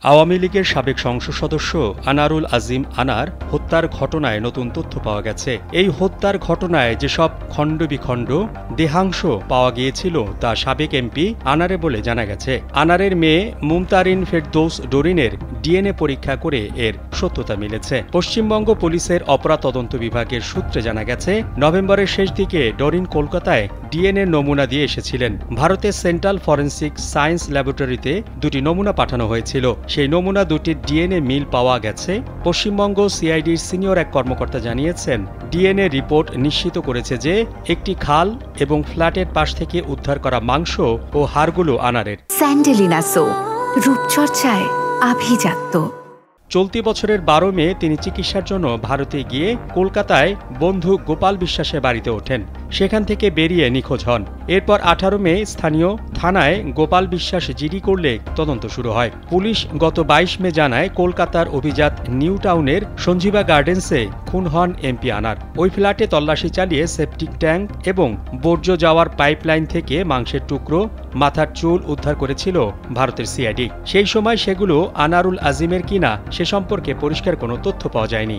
আওয়ামী লীগের সাবেক সংসদ সদস্য আনারুল আজিম আনার হত্যার ঘটনায় নতুন তথ্য পাওয়া গেছে। এই হত্যার ঘটনায় যেসব খণ্ডবিখণ্ড দেহাংশ পাওয়া গিয়েছিল তা সাবেক এমপি আনারে বলে জানা গেছে। আনারের মেয়ে মুমতারিন ফেরদৌস ডরিনের ডিএনএ পরীক্ষা করে এর সত্যতা মিলেছে। পশ্চিমবঙ্গ পুলিশের অপরাধ তদন্ত বিভাগের সূত্রে জানা গেছে, নভেম্বরের শেষ দিকে ডরিন কলকাতায় ডিএনএ নমুনা দিয়ে এসেছিলেন। ভারতের সেন্ট্রাল ফরেন্সিক সায়েন্স ল্যাবরেটরিতে দুটি নমুনা পাঠানো হয়েছিল। সেই নমুনা দুটির ডিএনএ মিল পাওয়া গেছে। পশ্চিমবঙ্গ সিআইডির সিনিয়র এক কর্মকর্তা জানিয়েছেন, ডিএনএ রিপোর্ট নিশ্চিত করেছে যে একটি খাল এবং ফ্ল্যাটের পাশ থেকে উদ্ধার করা মাংস ও হাড়গুলো আনারের। স্যান্ডেলিনা সো, রূপচর্চায় আভিজাত্য। চলতি বছরের 12 মে তিনি চিকিৎসার জন্য ভারতে গিয়ে কলকাতায় বন্ধু গোপাল বিশ্বাসের বাড়িতে ওঠেন। সেখান থেকে বেরিয়ে নিখোঁজ হন। এরপর 18 মে স্থানীয় থানায় গোপাল বিশ্বাস জিডি করলে তদন্ত শুরু হয়। পুলিশ গত 22 মে জানায়, কলকাতার অভিজাত নিউ টাউনের সঞ্জীবা গার্ডেন্সে খুন হন এমপি আনার। ওই ফ্ল্যাটে তল্লাশি চালিয়ে সেপটিক ট্যাঙ্ক এবং বর্জ্য যাওয়ার পাইপলাইন থেকে মাংসের টুকরো, মাথার চুল উদ্ধার করেছিল ভারতের সিআইডি। সেই সময় সেগুলো আনারুল আজিমের কিনা সে সম্পর্কে পরিষ্কার কোনো তথ্য পাওয়া যায়নি।